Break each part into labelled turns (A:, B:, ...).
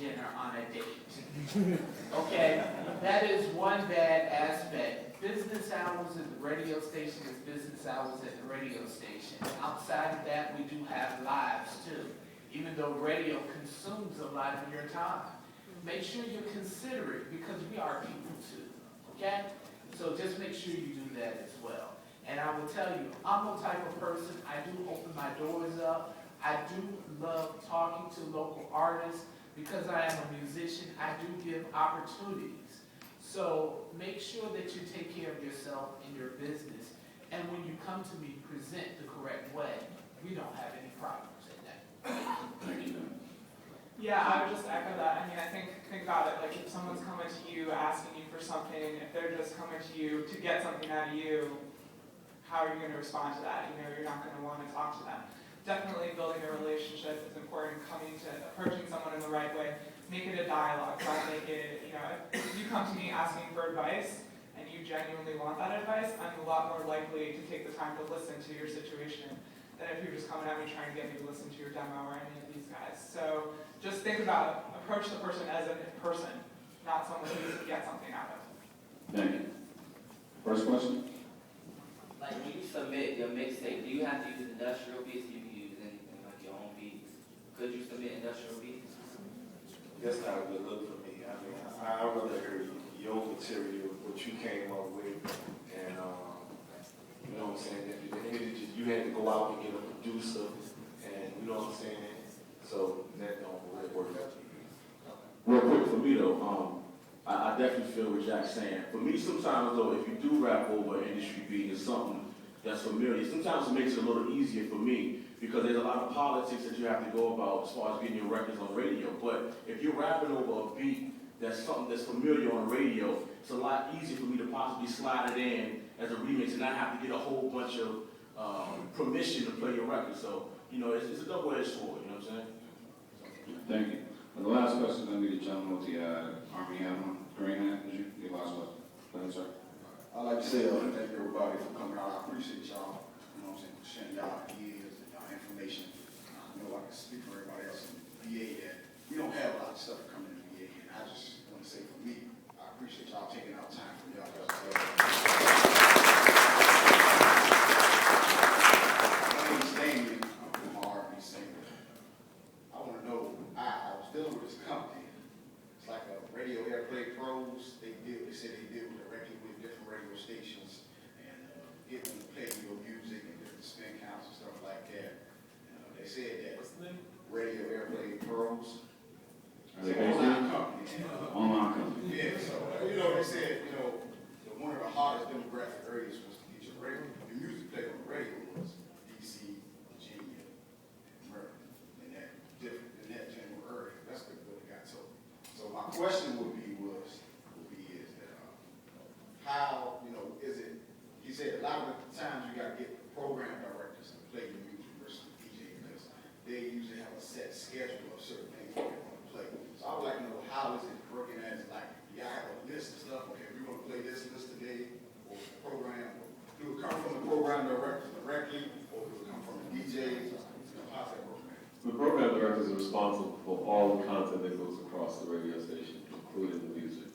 A: dinner on a date. Okay, that is one bad aspect. Business hours at the radio station is business hours at the radio station. Outside of that, we do have lives too, even though radio consumes a lot of your time. Make sure you're considerate because we are people too, okay? So just make sure you do that as well. And I will tell you, I'm the type of person, I do open my doors up. I do love talking to local artists. Because I am a musician, I do give opportunities. So make sure that you take care of yourself and your business. And when you come to me, present the correct way. We don't have any problems in that.
B: Yeah, I would just echo that. I mean, I think about it, like if someone's coming to you, asking you for something, if they're just coming to you to get something out of you, how are you going to respond to that? You know, you're not going to want to talk to them. Definitely building a relationship is important, approaching someone in the right way. Make it a dialogue, don't make it, you know, if you come to me asking for advice and you genuinely want that advice, I'm a lot more likely to take the time to listen to your situation than if you're just coming at me trying to get me to listen to your demo or any of these guys. So just think about it. Approach the person as a person, not someone who you can get something out of.
C: Thank you. First question?
D: Like when you submit your mixtape, do you have to use industrial beats? Do you use anything like your own beats? Could you submit industrial beats?
E: That's not a good look for me. I mean, I'd rather hear your material, what you came up with, and you know what I'm saying. At the end of it, you had to go out and get a producer, and you know what I'm saying. So that don't really work out.
C: Real quick for me though, I definitely feel what Jack's saying. For me, sometimes though, if you do rap over an industry beat, it's something that's familiar. Sometimes it makes it a little easier for me because there's a lot of politics that you have to go about as far as getting your records on radio. But if you're rapping over a beat that's something that's familiar on the radio, it's a lot easier for me to possibly slide it in as a remix and not have to get a whole bunch of permission to play your record. So, you know, it's a double-edged sword, you know what I'm saying?
F: Thank you. And the last question, I need the gentleman with the Army hat on. Green hat, did you? Your last question. Go ahead, sir.
G: I'd like to say thank everybody for coming out. I appreciate y'all, you know what I'm saying, for sharing y'all ideas and y'all information. I know I can speak for everybody else in the VA that we don't have a lot of stuff coming in the VA, and I just want to say for me, I appreciate y'all taking out time for y'all. My name is Damien. I'm from R&B singer. I want to know, I was dealing with this company. It's like a Radio Airplay Pros. They said they deal directly with different radio stations and get them to play your music and different spin counts and stuff like that. They said that.
B: What's the name?
G: Radio Airplay Pros.
F: Are they
G: It's an
F: based
G: online
F: here?
G: company.
F: Online company.
G: Yeah, so they said, one of the hardest demographic areas was to get your music played on the radio was DC, Virginia, Maryland, and that general area. That's what they got. So my question would be is that how, is it, he said a lot of the times you got to get the program directors to play your music versus the DJ because they usually have a set schedule of certain things they want to play. So I would like to know how is it working as like, you have a list of stuff, okay, we're going to play this list today, or the program, do it come from the program directors directly, or do it come from the DJs, how's that working?
H: The program directors are responsible for all the content that goes across the radio station, including the music.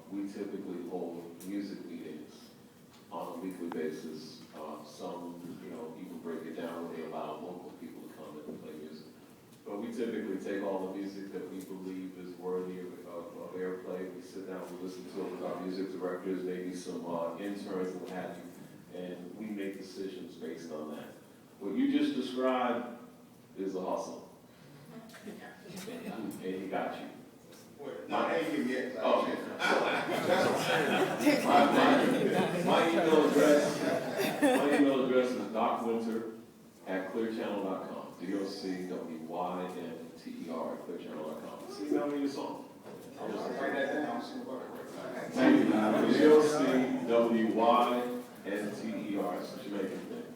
H: We typically hold music meetings on a weekly basis. Some, even break it down when they allow local people to come in and play music. But we typically take all the music that we believe is worthy of airplay. We sit down, we listen to it with our music directors, maybe some interns and what have you, and we make decisions based on that. What you just described is a hustle. And he got you.
G: No, I ain't here yet.
H: Oh.
G: That's what I'm saying.
H: My email address is docwinter@clearchannel.com. DOCWYNTER@clearchannel.com. Just email me your song.
G: I'll just write that down. See what
H: Thank you. DOCWYNTER, that's what you're making thing,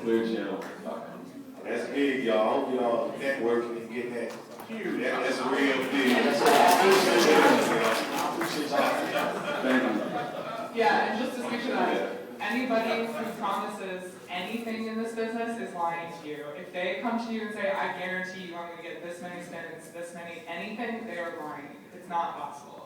H: @clearchannel.com.
E: That's big, y'all. I hope y'all networking and getting that huge. That's a real deal.
F: Thank you.
B: Yeah, and just to speak to that, and anybody who promises anything in this business is lying to you. If they come to you and say, I guarantee you I'm gonna get this many spins, this many, anything, they are lying. It's not possible.